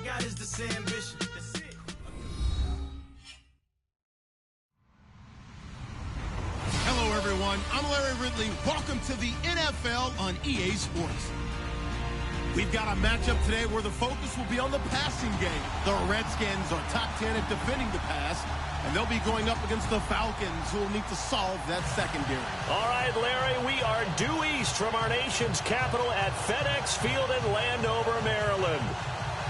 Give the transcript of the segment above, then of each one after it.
got is this ambition. That's it. Hello, everyone. I'm Larry Ridley. Welcome to the NFL on EA Sports. We've got a matchup today where the focus will be on the passing game. The Redskins are top 10 at defending the pass, and they'll be going up against the Falcons, who will need to solve that secondary. All right, Larry, we are due east from our nation's capital at FedEx Field in Landover, Maryland.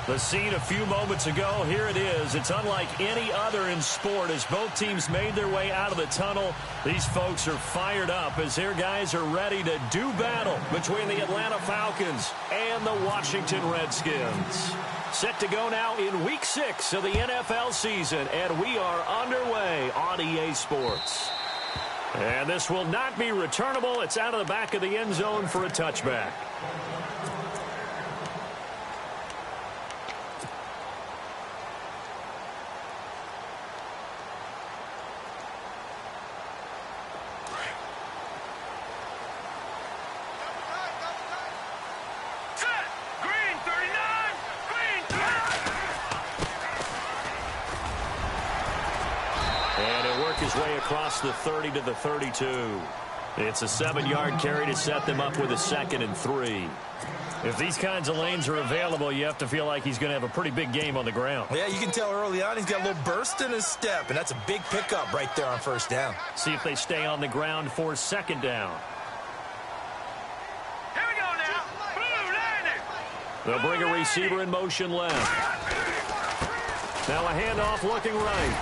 The scene a few moments ago, here it is. It's unlike any other in sport as both teams made their way out of the tunnel. These folks are fired up as their guys are ready to do battle between the Atlanta Falcons and the Washington Redskins. Set to go now in Week 6 of the NFL season, and we are underway on EA Sports. And this will not be returnable. It's out of the back of the end zone for a touchback. His way across the 30 to the 32. It's a 7-yard carry to set them up with a 2nd and 3. If these kinds of lanes are available, you have to feel like he's going to have a pretty big game on the ground. Yeah, you can tell early on he's got a little burst in his step, and that's a big pickup right there on first down. See if they stay on the ground for 2nd down. Here we go now. Blue landing. They'll bring a receiver in motion left. Now a handoff looking right.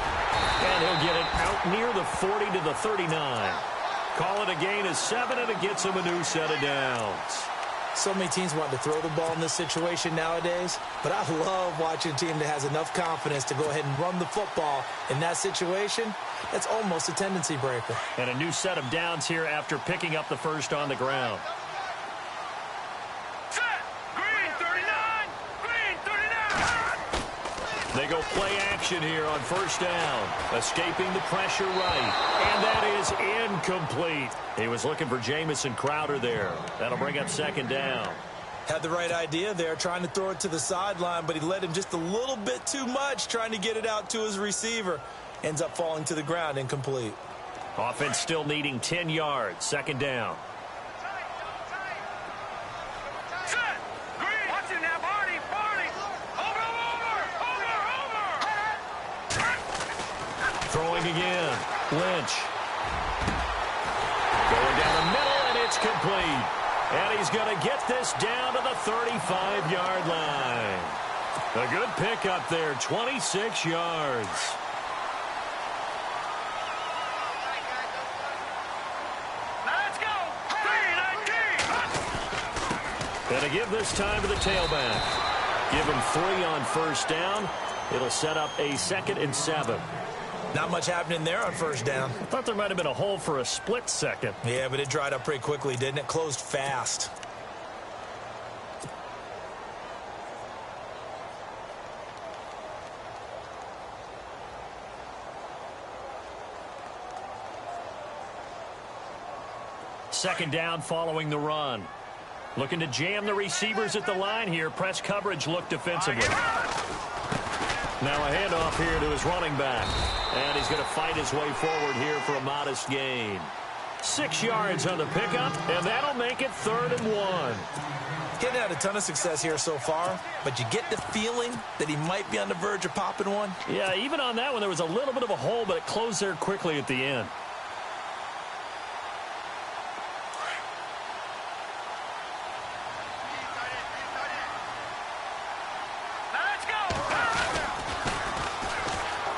And he'll get it out near the 40 to the 39. Call it a gain of 7, and it gets him a new set of downs. So many teams want to throw the ball in this situation nowadays, but I love watching a team that has enough confidence to go ahead and run the football in that situation. That's almost a tendency breaker. And a new set of downs here after picking up the first on the ground. They go play action here on first down. Escaping the pressure right. And that is incomplete. He was looking for Jamison Crowder there. That'll bring up 2nd down. Had the right idea there, trying to throw it to the sideline, but he led him just a little bit too much, trying to get it out to his receiver. Ends up falling to the ground, incomplete. Offense still needing 10 yards. 2nd down. Throwing again. Lynch. Going down the middle, and it's complete. And he's going to get this down to the 35-yard line. A good pickup there, 26 yards. Let's go. 3-19. Going to give this time to the tailback. Give him 3 on first down. It'll set up a 2nd and 7. Not much happening there on first down. I thought there might have been a hole for a split second. Yeah, but it dried up pretty quickly, didn't it? Closed fast. Second down following the run. Looking to jam the receivers at the line here. Press coverage look defensively. Now a handoff here to his running back. And he's going to fight his way forward here for a modest gain. 6 yards on the pickup, and that'll make it 3rd and 1. He hasn't had a ton of success here so far, but you get the feeling that he might be on the verge of popping one. Yeah, even on that one, there was a little bit of a hole, but it closed there quickly at the end.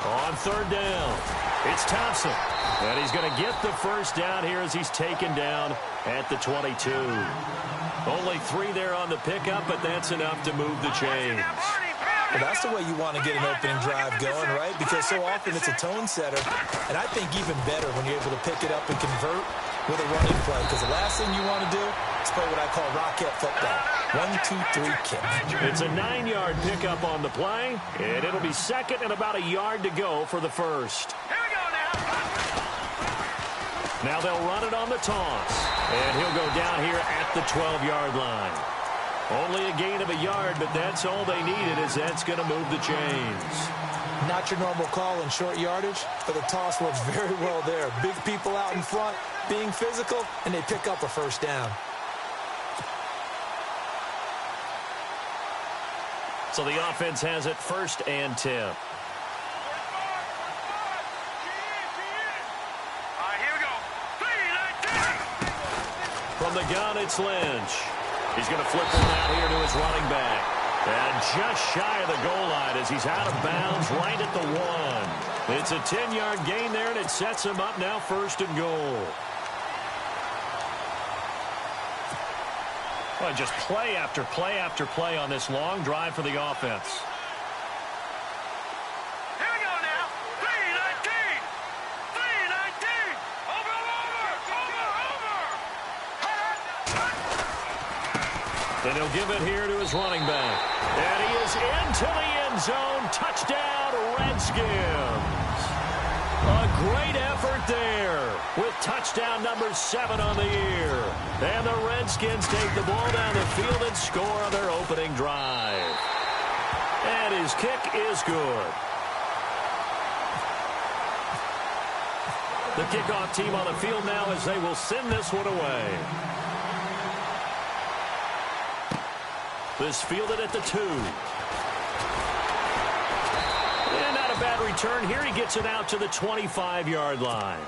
On 3rd down, it's Thompson. And he's going to get the first down here as he's taken down at the 22. Only 3 there on the pickup, but that's enough to move the chains. Well, that's the way you want to get an opening drive going, right? Because so often it's a tone setter. And I think even better when you're able to pick it up and convert with a running play. Because the last thing you want to do is play what I call rocket football. 1, 2, 3, kick. It's a 9-yard pickup on the play, and it'll be 2nd and about a yard to go for the first. Here we go now. Now they'll run it on the toss, and he'll go down here at the 12-yard line. Only a gain of a yard, but that's all they needed, as that's going to move the chains. Not your normal call in short yardage, but the toss works very well there. Big people out in front, being physical, and they pick up a first down. So the offense has it 1st and 10. All right, here we go. 3, 19. From the gun, it's Lynch. He's going to flip it out here to his running back. And just shy of the goal line as he's out of bounds right at the 1. It's a 10-yard gain there, and it sets him up now 1st and goal. Well, just play after play after play on this long drive for the offense. Here we go now. 3, 19. 3, 19. Over. Then he'll give it here to his running back. And he is into the end zone. Touchdown, Redskins. A great effort there with touchdown number 7 on the year. And the Redskins take the ball down the field and score on their opening drive. And his kick is good. The kickoff team on the field now as they will send this one away. This fielded at the 2. And not a bad return here. He gets it out to the 25-yard line.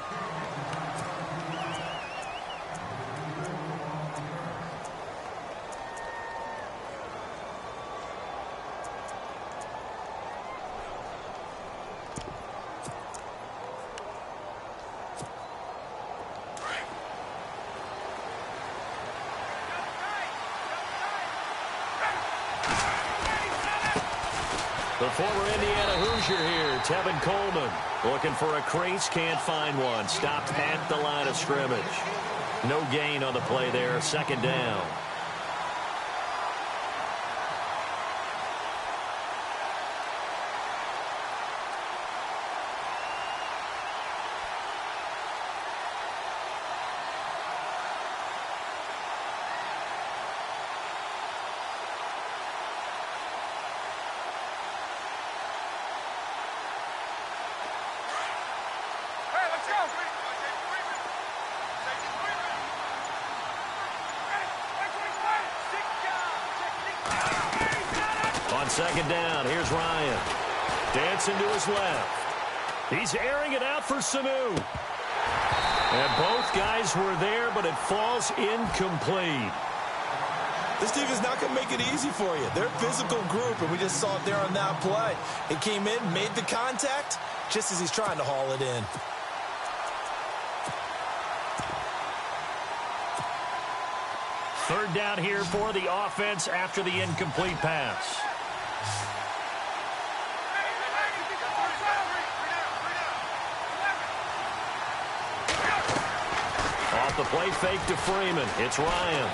The former Indiana Hoosier here, Tevin Coleman, looking for a crease, can't find one. Stopped at the line of scrimmage. No gain on the play there, 2nd down. On 2nd down, here's Ryan. Dancing to his left. He's airing it out for Sanu. And both guys were there, but it falls incomplete. This team is not going to make it easy for you. They're a physical group, and we just saw it there on that play. It came in, made the contact, just as he's trying to haul it in. Third down here for the offense after the incomplete pass. Off the play fake to Freeman. It's Ryan.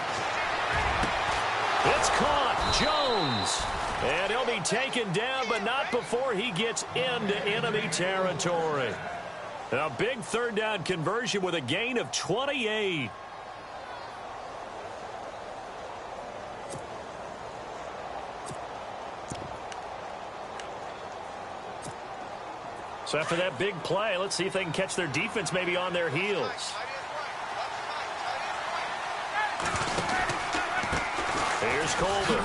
It's caught. Jones. And he'll be taken down, but not before he gets into enemy territory. A big 3rd down conversion with a gain of 28. So after that big play, let's see if they can catch their defense maybe on their heels. Here's Colvin.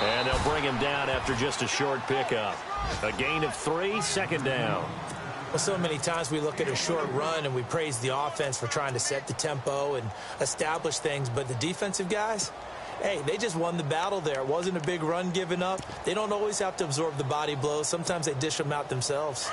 And they'll bring him down after just a short pickup. A gain of 3, 2nd down. Well, so many times we look at a short run and we praise the offense for trying to set the tempo and establish things, but the defensive guys, hey, they just won the battle there. It wasn't a big run given up. They don't always have to absorb the body blows. Sometimes they dish them out themselves.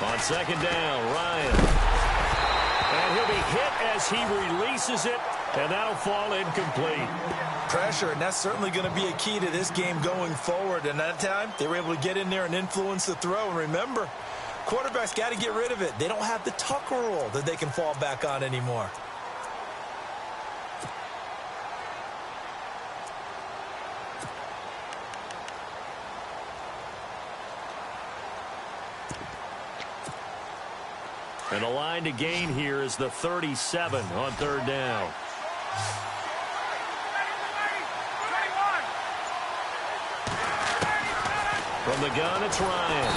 On 2nd down, Ryan. And he'll be hit as he releases it, and that'll fall incomplete. Pressure, and that's certainly going to be a key to this game going forward. And that time, they were able to get in there and influence the throw. And remember, quarterbacks got to get rid of it. They don't have the Tucker rule that they can fall back on anymore. And the line to gain here is the 37 on third down. From the gun, it's Ryan.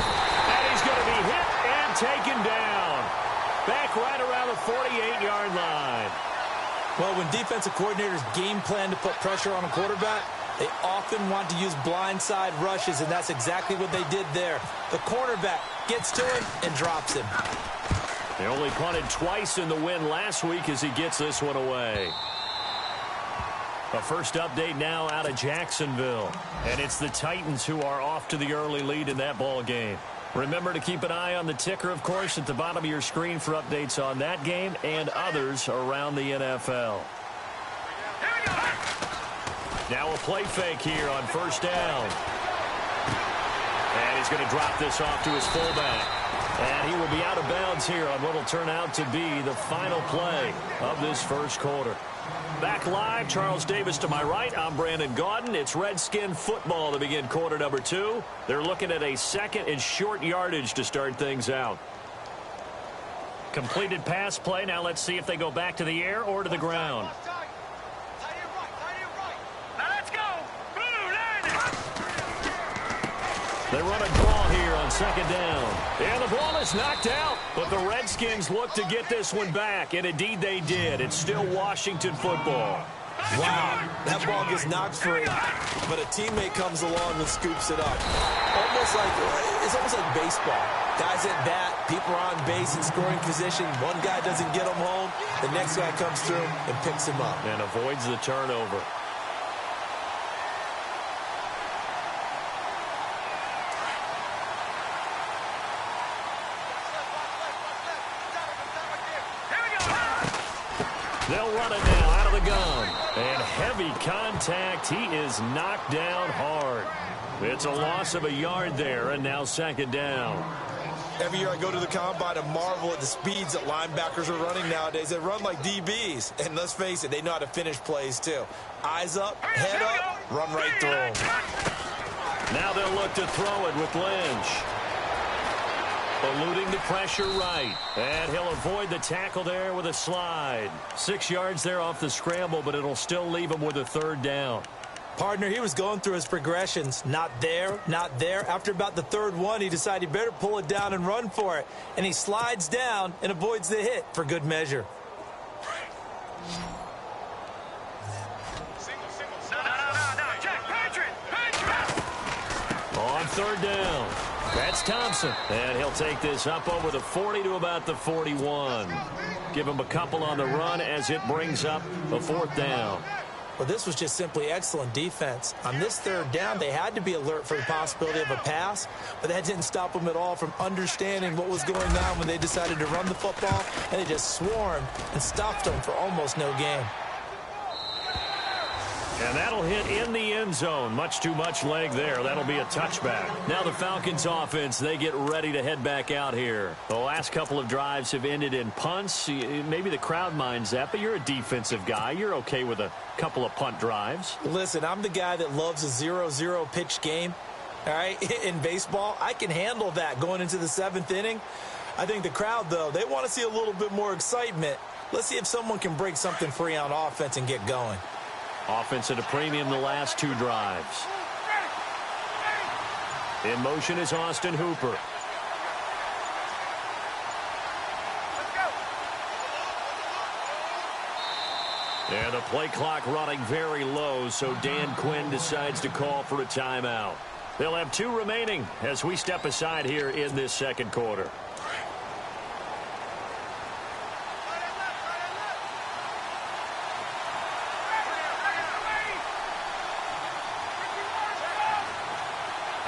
And he's going to be hit and taken down. Back right around the 48-yard line. Well, when defensive coordinators game plan to put pressure on a quarterback, they often want to use blindside rushes, and that's exactly what they did there. The cornerback gets to him and drops him. They only punted twice in the win last week as he gets this one away. A first update now out of Jacksonville. And it's the Titans who are off to the early lead in that ball game. Remember to keep an eye on the ticker, of course, at the bottom of your screen for updates on that game and others around the NFL. Now a play fake here on first down. And he's going to drop this off to his fullback. And he will be out of bounds here on what will turn out to be the final play of this first quarter. Back live, Charles Davis to my right. I'm Brandon Gaudin. It's Redskin football to begin quarter number 2. They're looking at a second and short yardage to start things out. Completed pass play. Now let's see if they go back to the air or to the ground. They run a draw here on second down. And the ball is knocked out. But the Redskins look to get this one back. And indeed they did. It's still Washington football. Wow, that ball gets knocked free, but a teammate comes along and scoops it up. It's almost like baseball. Guys at bat, people are on base in scoring position. One guy doesn't get him home. The next guy comes through and picks him up. And avoids the turnover. They'll run it now out of the gun. And heavy contact. He is knocked down hard. It's a loss of a yard there, and now second down. Every year I go to the combine and marvel at the speeds that linebackers are running nowadays. They run like DBs. And let's face it, they know how to finish plays too. Eyes up, head up, run right through them. Now they'll look to throw it with Lynch. Eluding the pressure right. And he'll avoid the tackle there with a slide. 6 yards there off the scramble, but it'll still leave him with a third down. Partner, he was going through his progressions. Not there, not there. After about the third one, he decided he better pull it down and run for it. And he slides down and avoids the hit for good measure. On third down. That's Thompson. And he'll take this up over the 40 to about the 41. Give him a couple on the run as it brings up a fourth down. Well, this was just simply excellent defense. On this third down, they had to be alert for the possibility of a pass, but that didn't stop them at all from understanding what was going on when they decided to run the football, and they just swarmed and stuffed them for almost no gain. And that'll hit in the end zone. Much too much leg there. That'll be a touchback. Now the Falcons offense, they get ready to head back out here. The last couple of drives have ended in punts. Maybe the crowd minds that, but you're a defensive guy. You're okay with a couple of punt drives. Listen, I'm the guy that loves a 0-0 pitch game. All right, in baseball, I can handle that going into the 7th inning. I think the crowd, though, they want to see a little bit more excitement. Let's see if someone can break something free on offense and get going. Offense at a premium the last 2 drives. In motion is Austin Hooper. And the play clock running very low, so Dan Quinn decides to call for a timeout. They'll have 2 remaining as we step aside here in this second quarter.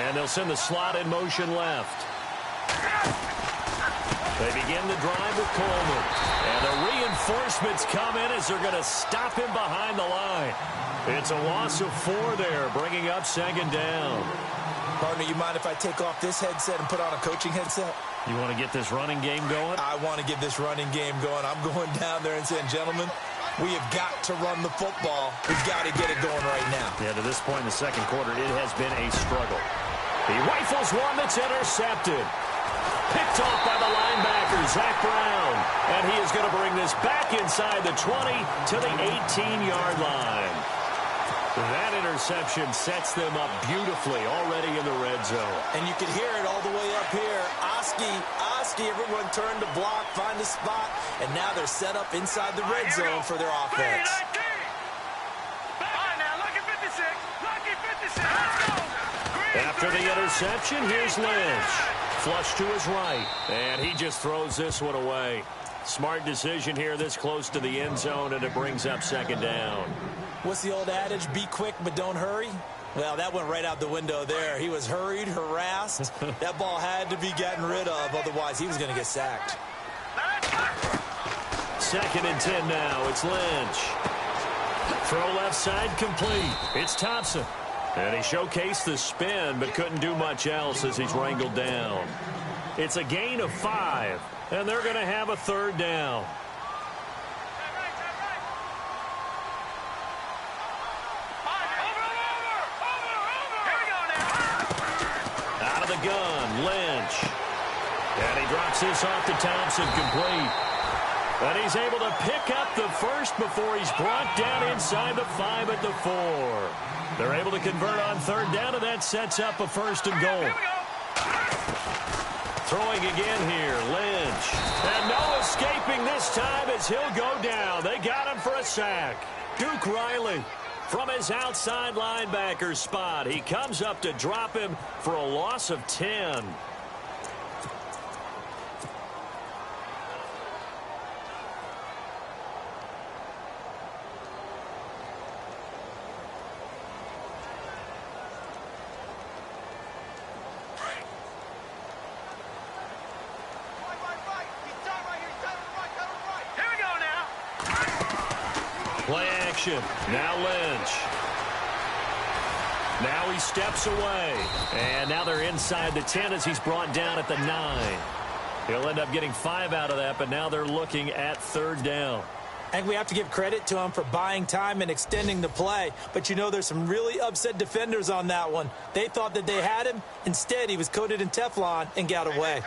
And they'll send the slot in motion left. They begin the drive with Coleman. And the reinforcements come in as they're going to stop him behind the line. It's a loss of 4 there, bringing up second down. Partner, you mind if I take off this headset and put on a coaching headset? You want to get this running game going? I want to get this running game going. I'm going down there and saying, gentlemen, we have got to run the football. We've got to get it going right now. Yeah, to this point in the second quarter, it has been a struggle. He rifles one that's intercepted. Picked off by the linebackers Zach Brown. And he is going to bring this back inside the 20 to the 18-yard line. That interception sets them up beautifully already in the red zone. And you can hear it all the way up here. Oski, everyone turned to block, find a spot, and now they're set up inside the red zone for their offense. After the interception, here's Lynch. Flush to his right, and he just throws this one away. Smart decision here this close to the end zone, and it brings up second down. What's the old adage? Be quick, but don't hurry. Well, that went right out the window there. He was hurried, harassed. That ball had to be gotten rid of, otherwise he was going to get sacked. 2nd and 10 now. It's Lynch. Throw left side complete. It's Thompson. And he showcased the spin, but couldn't do much else as he's wrangled down. It's a gain of 5, and they're going to have a 3rd down. Out of the gun, Lynch. And he drops this off to Thompson, complete. And he's able to pick up the first before he's brought down inside the 5 at the 4. They're able to convert on 3rd down, and that sets up a 1st and goal. Throwing again here, Lynch. And no escaping this time as he'll go down. They got him for a sack. Duke Riley from his outside linebacker spot. He comes up to drop him for a loss of 10. Play action. Now Lynch. Now he steps away. And now they're inside the 10 as he's brought down at the 9. He'll end up getting 5 out of that, but now they're looking at 3rd down. I think we have to give credit to him for buying time and extending the play. But, you know, there's some really upset defenders on that one. They thought that they had him. Instead, he was coated in Teflon and got away.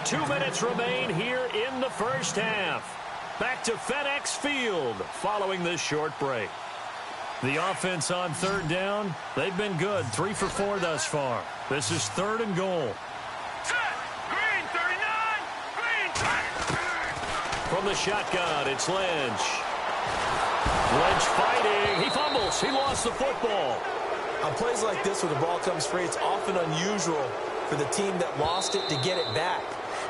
2 minutes remain here in the first half. Back to FedEx Field following this short break. The offense on 3rd down, they've been good. 3 for 4 thus far. This is 3rd and goal. Green 39, green 30. From the shotgun, it's Lynch. Lynch fighting. He fumbles. He lost the football. On plays like this where the ball comes free, it's often unusual for the team that lost it to get it back.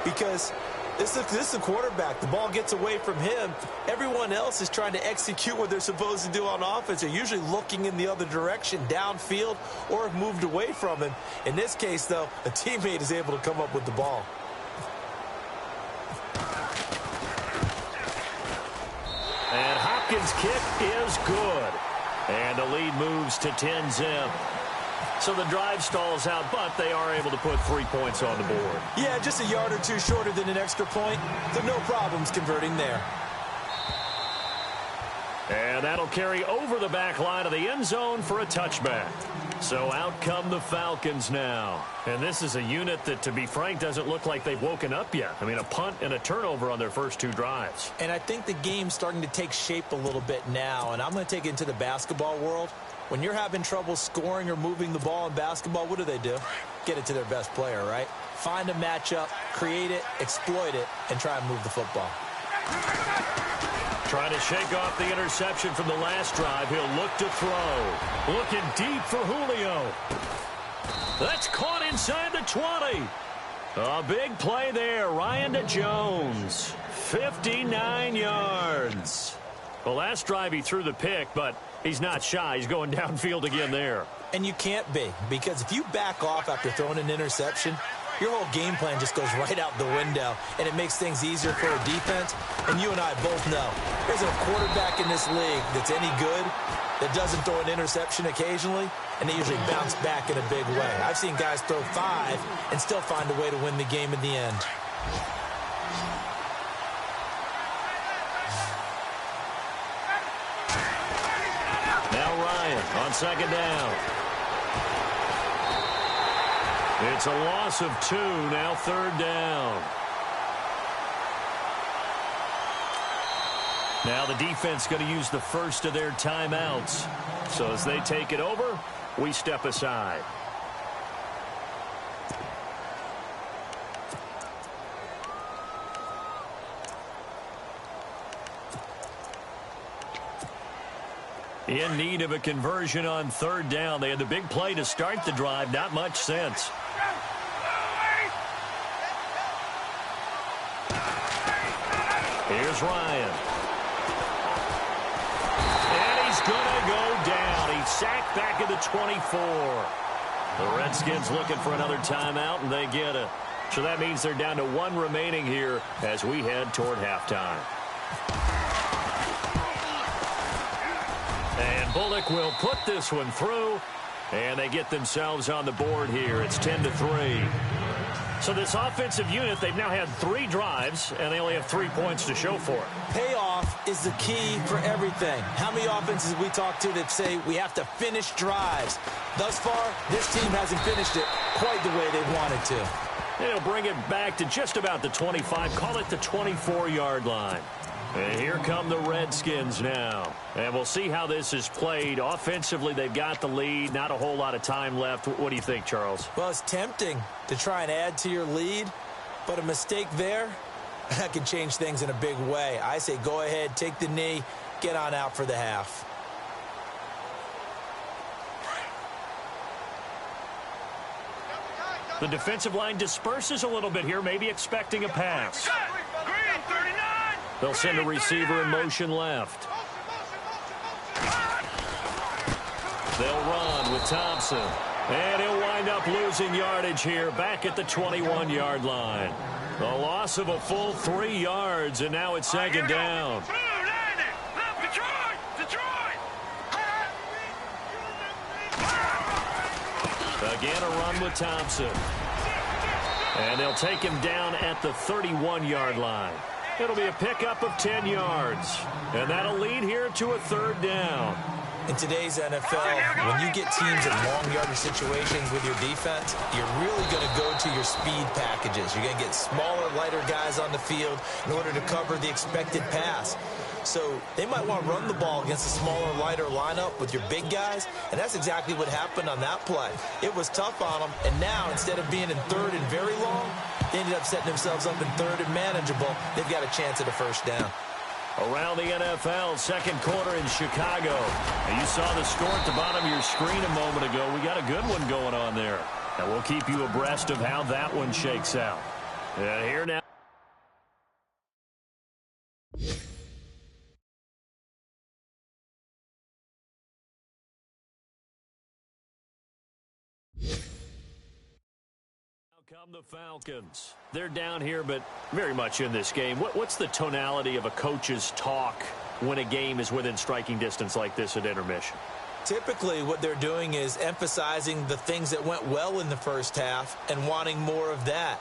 Because this is a quarterback. The ball gets away from him. Everyone else is trying to execute what they're supposed to do on offense. They're usually looking in the other direction, downfield, or have moved away from him. In this case, though, a teammate is able to come up with the ball. And Hopkins' kick is good. And the lead moves to 10-zip. So the drive stalls out, but they are able to put 3 points on the board. Yeah, just a yard or two shorter than an extra point, so no problems converting there. And that'll carry over the back line of the end zone for a touchback. So out come the Falcons now. And this is a unit that, to be frank, doesn't look like they've woken up yet. I mean, a punt and a turnover on their first 2 drives. And I think the game's starting to take shape a little bit now, and I'm going to take it into the basketball world. When you're having trouble scoring or moving the ball in basketball, what do? Get it to their best player, right? Find a matchup, create it, exploit it, and try and move the football. Trying to shake off the interception from the last drive. He'll look to throw. Looking deep for Julio. That's caught inside the 20. A big play there. Ryan to Jones. 59 yards. The last drive he threw the pick, but he's not shy. He's going downfield again there. And you can't be, because if you back off after throwing an interception, your whole game plan just goes right out the window, and it makes things easier for a defense. And you and I both know there's a quarterback in this league that's any good that doesn't throw an interception occasionally, and they usually bounce back in a big way. I've seen guys throw 5 and still find a way to win the game in the end. Now Ryan On second down. It's a loss of 2, now third down. Now the defense going to use the first of their timeouts. So as they take it over, we step aside. In need of a conversion on third down. They had the big play to start the drive. Not much sense. Here's Ryan. And he's going to go down. He's sacked back at the 24. The Redskins looking for another timeout, and they get it. So that means they're down to 1 remaining here as we head toward halftime. And Bullock will put this one through, and they get themselves on the board here. It's 10-3. So this offensive unit, they've now had 3 drives, and they only have 3 points to show for it. Payoff is the key for everything. How many offenses have we talked to that say we have to finish drives? Thus far, this team hasn't finished it quite the way they wanted to. They'll bring it back to just about the 25, call it the 24-yard line. And here come the Redskins now. And we'll see how this is played. Offensively, they've got the lead. Not a whole lot of time left. What do you think, Charles? Well, it's tempting to try and add to your lead, but a mistake there, that can change things in a big way. I say go ahead, take the knee, get on out for the half. The defensive line disperses a little bit here, maybe expecting a pass. They'll send a receiver in motion left. They'll run with Thompson. And he'll wind up losing yardage here back at the 21-yard line. A loss of a full 3 yards, and now it's second down. Again, a run with Thompson. And they'll take him down at the 31-yard line. It'll be a pickup of 10 yards. And that'll lead here to a third down. In today's NFL, when you get teams in long yardage situations with your defense, you're really going to go to your speed packages. You're going to get smaller, lighter guys on the field in order to cover the expected pass. So they might want to run the ball against a smaller, lighter lineup with your big guys, and that's exactly what happened on that play. It was tough on them, and now instead of being in third and very long, they ended up setting themselves up in third and manageable. They've got a chance at a first down. Around the NFL, second quarter in Chicago. And you saw the score at the bottom of your screen a moment ago. We got a good one going on there. And we'll keep you abreast of how that one shakes out. And here now. Come the Falcons. They're down here, but very much in this game. What's the tonality of a coach's talk when a game is within striking distance like this at intermission? Typically, what they're doing is emphasizing the things that went well in the first half and wanting more of that.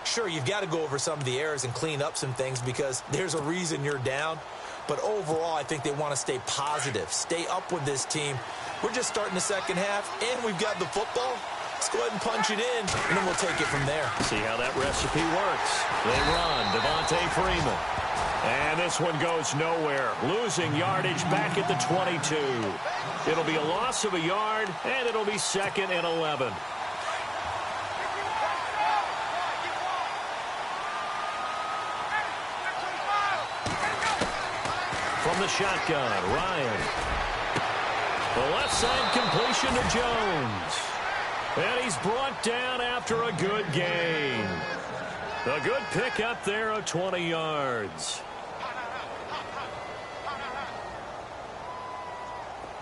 Sure, you've got to go over some of the errors and clean up some things because there's a reason you're down. But overall, I think they want to stay positive, stay up with this team. We're just starting the second half, and we've got the football. Let's go ahead and punch it in, and then we'll take it from there. See how that recipe works. They run. Devontae Freeman. And this one goes nowhere. Losing yardage back at the 22. It'll be a loss of a yard, and it'll be 2nd and 11. From the shotgun, Ryan. The left side completion to Jones. And he's brought down after a good gain. A good pickup there of 20 yards.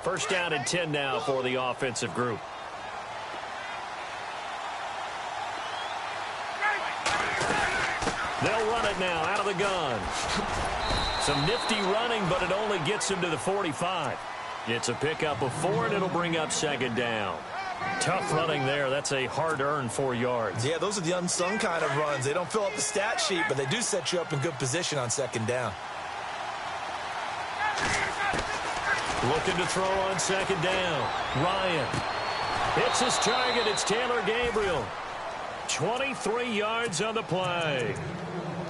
First down and 10 now for the offensive group. They'll run it now out of the gun. Some nifty running, but it only gets him to the 45. It's a pickup of 4, and it'll bring up second down. Tough running there. That's a hard-earned 4 yards. Yeah, those are the unsung kind of runs. They don't fill up the stat sheet, but they do set you up in good position on second down. Looking to throw on second down. Ryan hits his target. It's Taylor Gabriel. 23 yards on the play.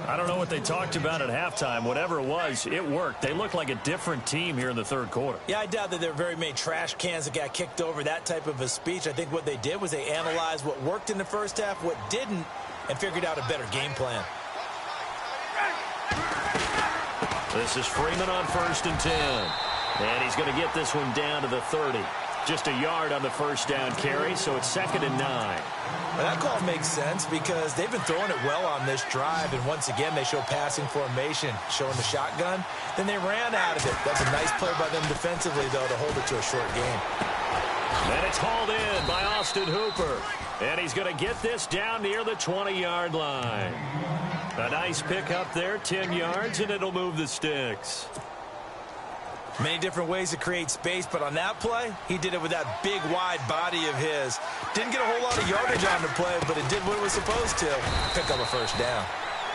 I don't know what they talked about at halftime. Whatever it was, it worked. They look like a different team here in the third quarter. Yeah, I doubt that there were very many trash cans that got kicked over, that type of a speech. I think what they did was they analyzed what worked in the first half, what didn't, and figured out a better game plan. This is Freeman on 1st and 10. And he's going to get this one down to the 30. Just a yard on the first down carry, so it's 2nd and 9. Well, that call makes sense because they've been throwing it well on this drive, and once again they show passing formation, showing the shotgun. Then they ran out of it. That's a nice play by them defensively, though, to hold it to a short game. And it's hauled in by Austin Hooper. And he's going to get this down near the 20-yard line. A nice pick up there, 10 yards, and it'll move the sticks. Many different ways to create space, but on that play, he did it with that big, wide body of his. Didn't get a whole lot of yardage on the play, but it did what it was supposed to. Pick up a first down.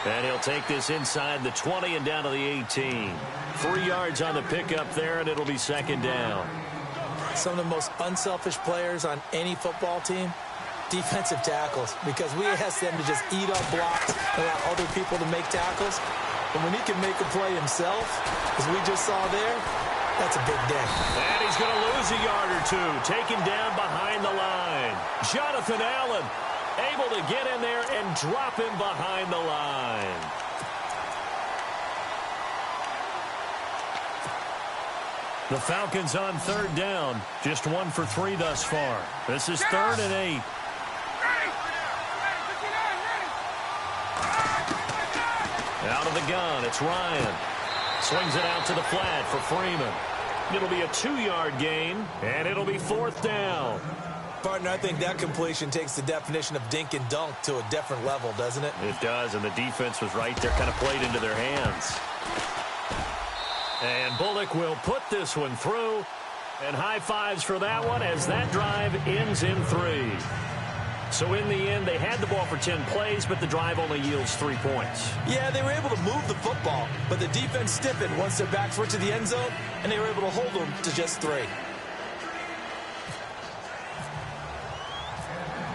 And he'll take this inside the 20 and down to the 18. 3 yards on the pickup there, and it'll be 2nd down. Some of the most unselfish players on any football team, defensive tackles, because we ask them to just eat up blocks and allow other people to make tackles. But when he can make a play himself, as we just saw there, that's a big day. And he's going to lose a yard or two, taken down behind the line. Jonathan Allen able to get in there and drop him behind the line. The Falcons on 3rd down. Just 1 for 3 thus far. This is 3rd and 8. Out of the gun, it's Ryan. Swings it out to the flat for Freeman. It'll be a 2-yard gain, and it'll be 4th down. Partner, I think that completion takes the definition of dink and dunk to a different level, doesn't it? It does, and the defense was right there, kind of played into their hands. And Bullock will put this one through, and high fives for that one as that drive ends in 3. So in the end, they had the ball for 10 plays, but the drive only yields 3 points. Yeah, they were able to move the football, but the defense stiffened once their backs were to the end zone, and they were able to hold them to just 3.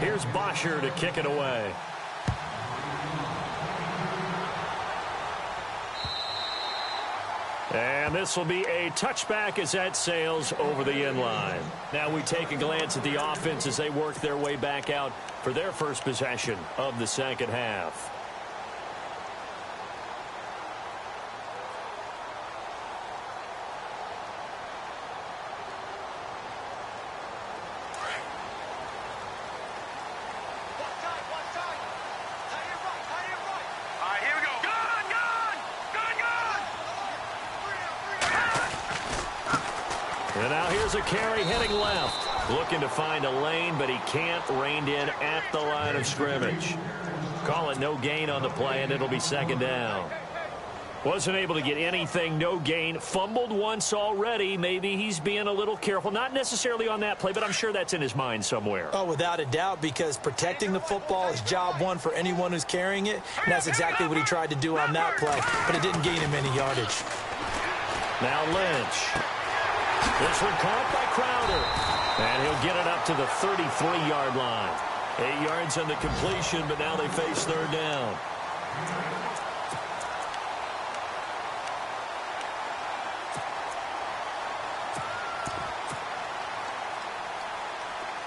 Here's Bosher to kick it away. And this will be a touchback as that sails over the end line. Now we take a glance at the offense as they work their way back out for their first possession of the second half. And now here's a carry heading left. Looking to find a lane, but he can't. Reined in at the line of scrimmage. Call it no gain on the play, and it'll be 2nd down. Wasn't able to get anything, no gain. Fumbled once already. Maybe he's being a little careful. Not necessarily on that play, but I'm sure that's in his mind somewhere. Oh, without a doubt, because protecting the football is job one for anyone who's carrying it, and that's exactly what he tried to do on that play, but it didn't gain him any yardage. Now Lynch. This one caught by Crowder. And he'll get it up to the 33-yard line. 8 yards on the completion, but now they face 3rd down.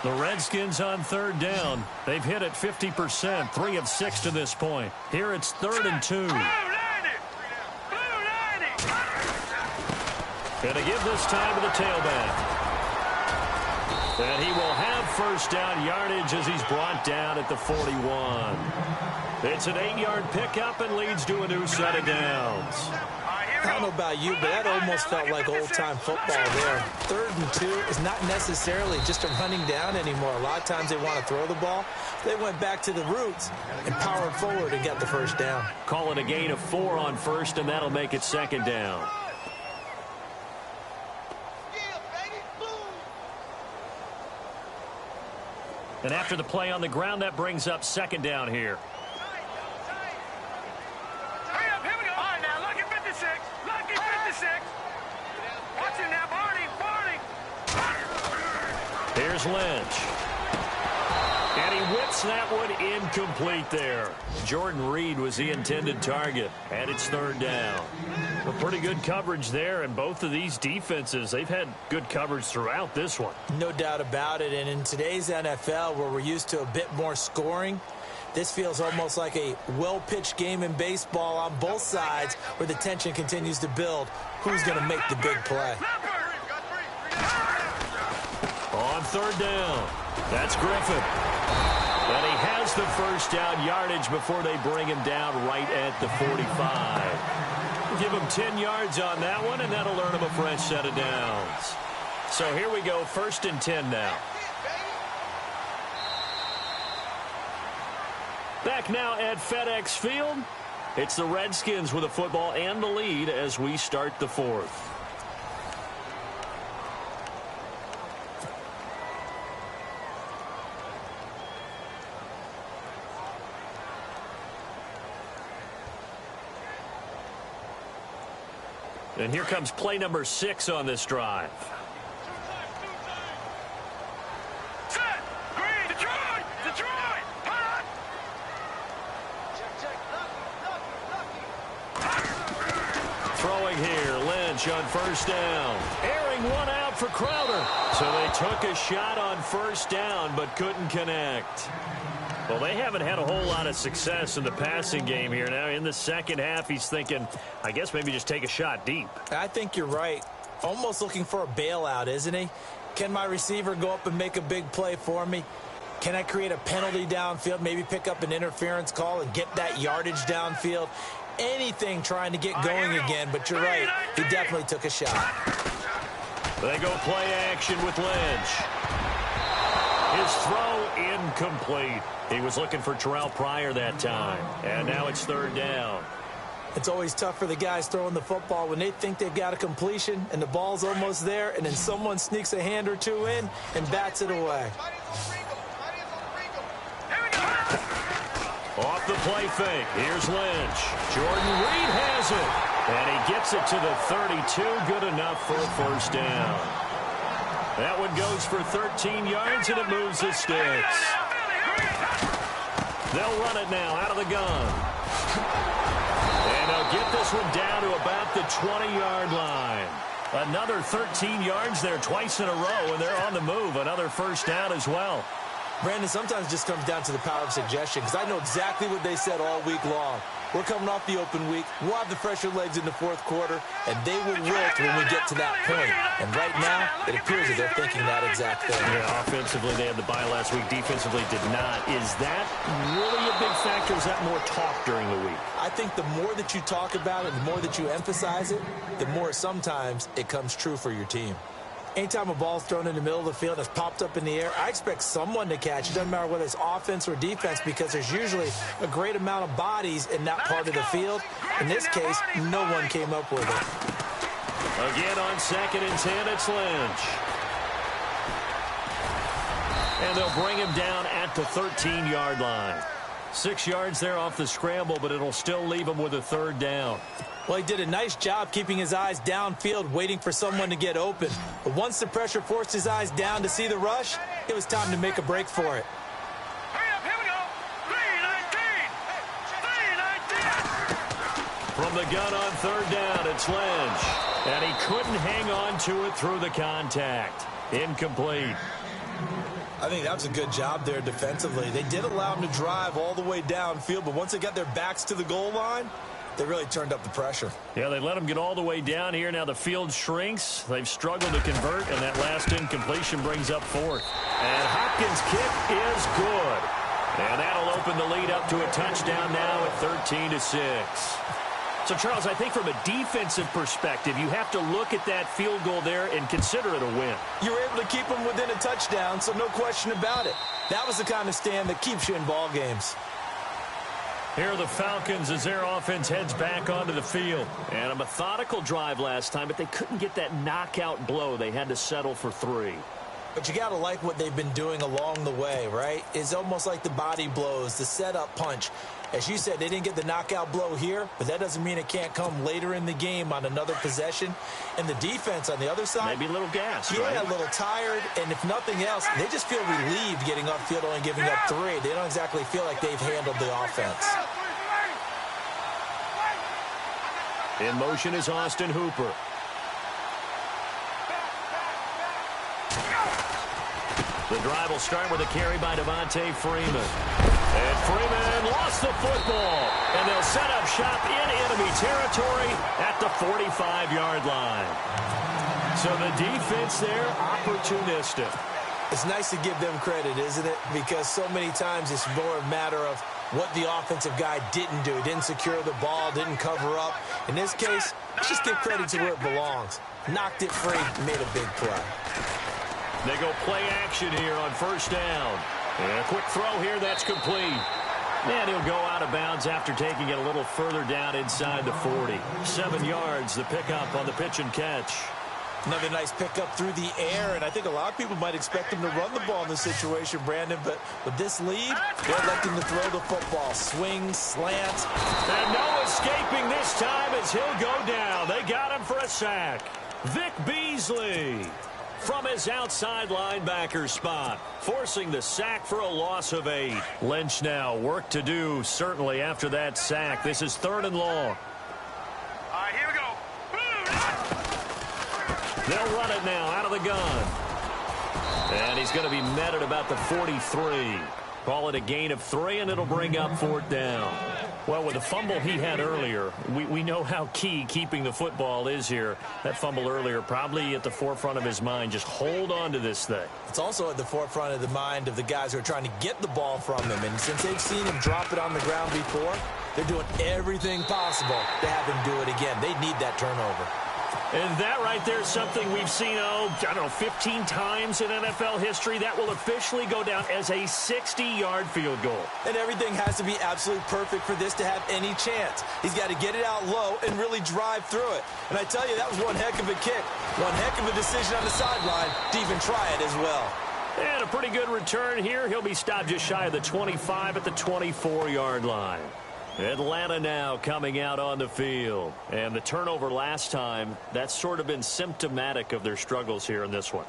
The Redskins on 3rd down. They've hit it 50%, 3 of 6 to this point. Here it's 3rd and 2. Going to give this time to the tailback. And he will have first down yardage as he's brought down at the 41. It's an 8-yard pickup and leads to a new set of downs. I don't know about you, but that almost felt like old-time football there. 3rd and 2 is not necessarily just a running down anymore. A lot of times they want to throw the ball. They went back to the roots and powered forward and got the first down. Call it a gain of 4 on first, and that'll make it 2nd down. And after the play on the ground, that brings up 2nd down here. Hurry up, here we go. All right, now, lucky 56. Lucky 56. Watch it now, Barney. Here's Lynch. And he whips that one incomplete there. Jordan Reed was the intended target, and it's third down. Well, pretty good coverage there, and both of these defenses, they've had good coverage throughout this one. No doubt about it, and in today's NFL, where we're used to a bit more scoring, this feels almost like a well-pitched game in baseball on both sides where the tension continues to build. Who's going to make the big play? On third down, that's Griffin. And he has the first down yardage before they bring him down right at the 45. Give him 10 yards on that one, and that'll earn him a fresh set of downs. So here we go, 1st and 10 now. Back now at FedEx Field. It's the Redskins with the football and the lead as we start the 4th. And here comes play number 6 on this drive. Set. Green. Detroit. Detroit. Hot. Throwing here, Lynch on first down. Airing one out for Crowder. So they took a shot on first down but couldn't connect. Well, they haven't had a whole lot of success in the passing game here. Now, in the second half, he's thinking, I guess maybe just take a shot deep. I think you're right. Almost looking for a bailout, isn't he? Can my receiver go up and make a big play for me? Can I create a penalty downfield, maybe pick up an interference call and get that yardage downfield? Anything trying to get going again, but you're right. He definitely took a shot. They go play action with Lynch. His throw incomplete. He was looking for Terrell Pryor that time. And now it's third down. It's always tough for the guys throwing the football when they think they've got a completion and the ball's almost there, and then someone sneaks a hand or two in and bats it away. Off the play fake. Here's Lynch. Jordan Reed has it. And he gets it to the 32. Good enough for a first down. That one goes for 13 yards, and it moves the sticks. They'll run it now out of the gun. And they'll get this one down to about the 20-yard line. Another 13 yards there twice in a row, and they're on the move. Another first down as well. Brandon, sometimes it just comes down to the power of suggestion, because I know exactly what they said all week long. We're coming off the open week. We'll have the fresher legs in the fourth quarter, and they will wilt when we get to that point. And right now, it appears that they're thinking that exact thing. Yeah, offensively, they had the bye last week. Defensively, did not. Is that really a big factor? Is that more talk during the week? I think the more that you talk about it, the more that you emphasize it, the more sometimes it comes true for your team. Anytime a ball's thrown in the middle of the field and it's popped up in the air, I expect someone to catch. It doesn't matter whether it's offense or defense, because there's usually a great amount of bodies in that part of the field. In this case, no one came up with it. Again on 2nd and 10, it's Lynch. And they'll bring him down at the 13-yard line. 6 yards there off the scramble, but it'll still leave him with a third down. Well, he did a nice job keeping his eyes downfield, waiting for someone to get open. But once the pressure forced his eyes down to see the rush, it was time to make a break for it. Hurry up, here we go. 3-19. 3-19. From the gun on third down, it's Lynch. And he couldn't hang on to it through the contact. Incomplete. I think that was a good job there defensively. They did allow him to drive all the way downfield, but once they got their backs to the goal line, they really turned up the pressure. Yeah, they let him get all the way down here. Now the field shrinks. They've struggled to convert, and that last incompletion brings up fourth. And Hopkins' kick is good. And that'll open the lead up to a touchdown now at 13-6. So, Charles, I think from a defensive perspective, you have to look at that field goal there and consider it a win. You were able to keep them within a touchdown, so no question about it. That was the kind of stand that keeps you in ball games. Here are the Falcons as their offense heads back onto the field. And a methodical drive last time, but they couldn't get that knockout blow. They had to settle for 3. But you got to like what they've been doing along the way, right? It's almost like the body blows, the setup punch. As you said, they didn't get the knockout blow here, but that doesn't mean it can't come later in the game on another possession. And the defense on the other side, maybe a little gassed, right? right? A little tired, and if nothing else, they just feel relieved getting upfield, only giving up 3. They don't exactly feel like they've handled the offense. In motion is Austin Hooper. The drive will start with a carry by Devontae Freeman. And Freeman lost the football. And they'll set up shop in enemy territory at the 45-yard line. So the defense there, opportunistic. It's nice to give them credit, isn't it? Because so many times it's more a matter of what the offensive guy didn't do. He didn't secure the ball, didn't cover up. In this case, let's just give credit to where it belongs. Knocked it free, made a big play. They go play action here on first down. And a quick throw here, that's complete. And he'll go out of bounds after taking it a little further down inside the 40. 7 yards, the pickup on the pitch and catch. Another nice pickup through the air, and I think a lot of people might expect him to run the ball in this situation, Brandon, but with this lead, they're electing to throw the football. Swing, slant. And no escaping this time as he'll go down. They got him for a sack. Vic Beasley from his outside linebacker spot, forcing the sack for a loss of 8. Lynch now, work to do, certainly after that sack. This is 3rd and long. All right, here we go. They'll run it now out of the gun. And he's going to be met at about the 43. Call it a gain of 3, and it'll bring up 4th down. Well, with the fumble he had earlier, we know how key keeping the football is here. That fumble earlier probably at the forefront of his mind. Just hold on to this thing. It's also at the forefront of the mind of the guys who are trying to get the ball from him. And since they've seen him drop it on the ground before, they're doing everything possible to have him do it again. They need that turnover. And that right there is something we've seen, I don't know, 15 times in NFL history. That will officially go down as a 60-yard field goal. And everything has to be absolutely perfect for this to have any chance. He's got to get it out low and really drive through it. And I tell you, that was one heck of a kick. One heck of a decision on the sideline to even try it as well. And a pretty good return here. He'll be stopped just shy of the 25 at the 24-yard line. Atlanta now coming out on the field. And the turnover last time, that's sort of been symptomatic of their struggles here in this one.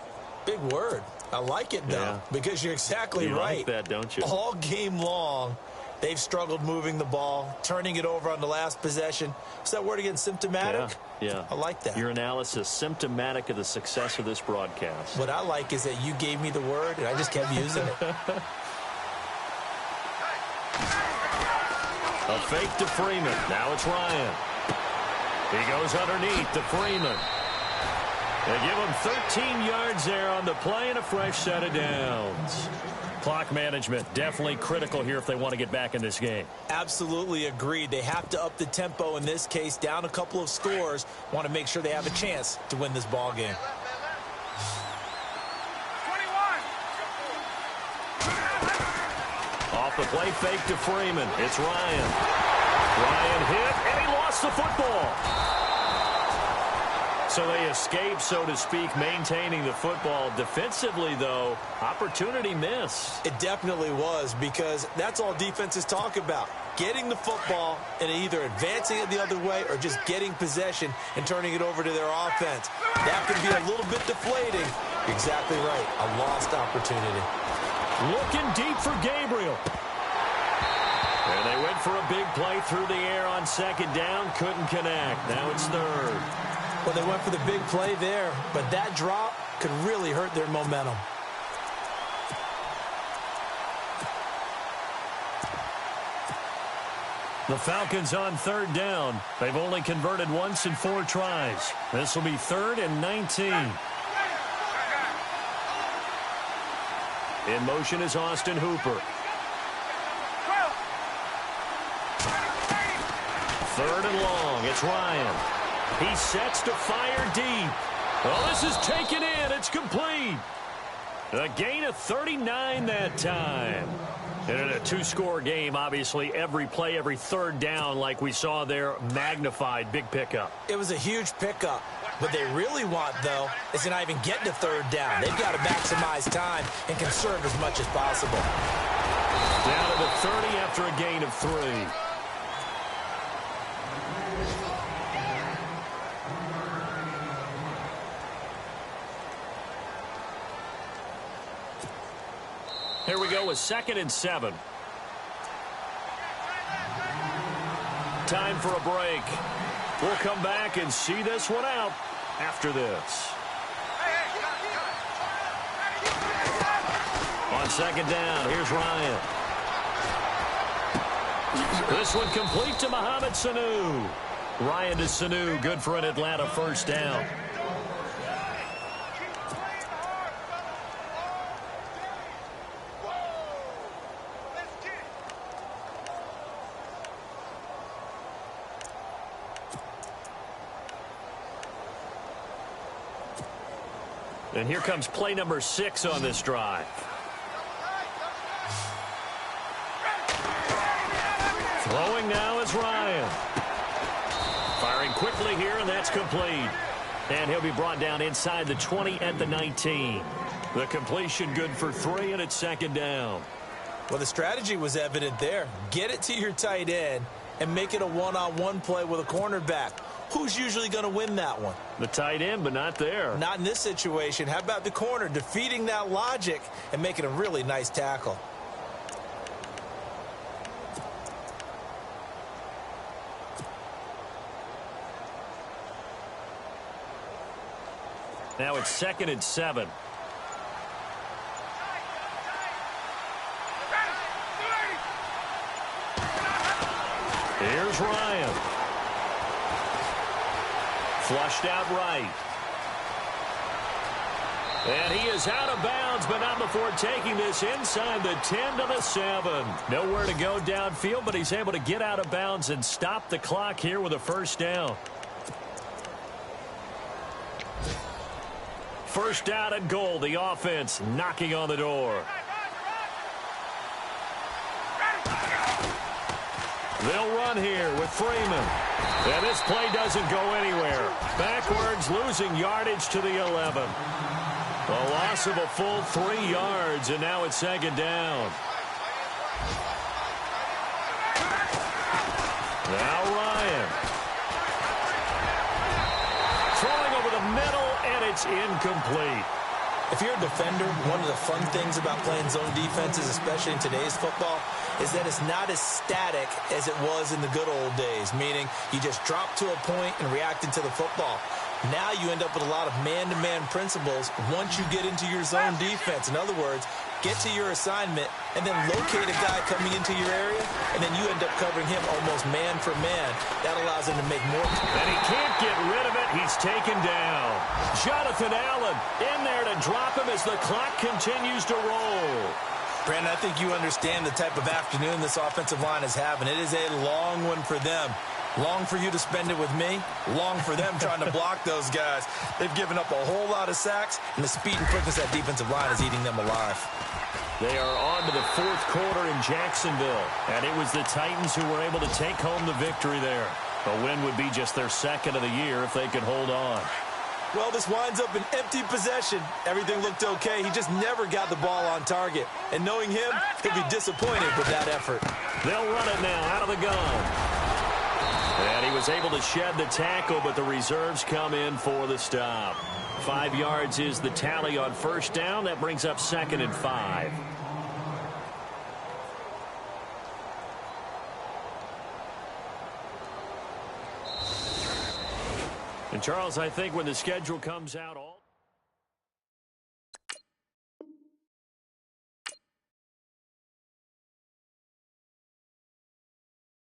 Big word. I like it, though, because you're exactly right. You like that, don't you? All game long, they've struggled moving the ball, turning it over on the last possession. Is that word again, symptomatic? Yeah. I like that. Your analysis, symptomatic of the success of this broadcast. What I like is that you gave me the word, and I just kept using it. A fake to Freeman. Now it's Ryan. He goes underneath to Freeman. They give him 13 yards there on the play and a fresh set of downs. Clock management definitely critical here if they want to get back in this game. Absolutely agreed. They have to up the tempo in this case, down a couple of scores. Want to make sure they have a chance to win this ball game. Off the play fake to Freeman. It's Ryan. Ryan hit, and he lost the football. So they escape, so to speak, maintaining the football. Defensively, though, opportunity miss. It definitely was, because that's all defenses talk about. Getting the football and either advancing it the other way or just getting possession and turning it over to their offense. That can be a little bit deflating. Exactly right. A lost opportunity. Looking deep for Gabriel. And they went for a big play through the air on 2nd down. Couldn't connect. Now it's 3rd. Well, they went for the big play there, but that drop could really hurt their momentum. The Falcons on 3rd down. They've only converted once in 4 tries. This will be 3rd and 19. In motion is Austin Hooper. 3rd and long. It's Ryan. He sets to fire deep. Well, this is taken in. It's complete. A gain of 39 that time. And in a 2-score game, obviously, every play, every 3rd down, like we saw there, magnified. Big pickup. It was a huge pickup. What they really want, though, is to not even get to 3rd down. They've got to maximize time and conserve as much as possible. Down to the 30 after a gain of 3. Here we go with 2nd and 7. Time for a break. We'll come back and see this one out after this. On 2nd down, here's Ryan. This one complete to Mohamed Sanu. Ryan to Sanu, good for an Atlanta first down. And here comes play number 6 on this drive. Throwing now is Ryan. Firing quickly here, and that's complete. And he'll be brought down inside the 20 at the 19. The completion good for 3, and it's 2nd down. Well, the strategy was evident there. Get it to your tight end and make it a one-on-one play with a cornerback. Who's usually going to win that one? The tight end, but not there. Not in this situation. How about the corner defeating that logic and making a really nice tackle? Now it's 2nd and 7. Here's Ryan. Flushed out right. And he is out of bounds, but not before taking this inside the 10 to the 7. Nowhere to go downfield, but he's able to get out of bounds and stop the clock here with a first down. First down and goal, the offense knocking on the door. They'll run here with Freeman. And this play doesn't go anywhere. Backwards, losing yardage to the 11. A loss of a full 3 yards, and now it's 2nd down. Now Ryan. Throwing over the middle, and it's incomplete. If you're a defender, one of the fun things about playing zone defenses, especially in today's football, is that it's not as static as it was in the good old days, meaning you just drop to a point and react into the football. Now you end up with a lot of man-to-man principles once you get into your zone defense. In other words, get to your assignment and then locate a guy coming into your area, and then you end up covering him almost man for man. That allows him to make more. And he can't get rid of it. He's taken down. Jonathan Allen in there to drop him as the clock continues to roll. Brandon, I think you understand the type of afternoon this offensive line is having. It is a long one for them. Long for you to spend it with me. Long for them trying to block those guys. They've given up a whole lot of sacks, and the speed and quickness of that defensive line is eating them alive. They are on to the 4th quarter in Jacksonville, and it was the Titans who were able to take home the victory there. A win would be just their 2nd of the year if they could hold on. Well, this winds up an empty possession. Everything looked okay. He just never got the ball on target. And knowing him, he'll be disappointed with that effort. They'll run it now out of the gun. And he was able to shed the tackle, but the reserves come in for the stop. 5 yards is the tally on first down. That brings up 2nd and 5. And Charles, I think when the schedule comes out all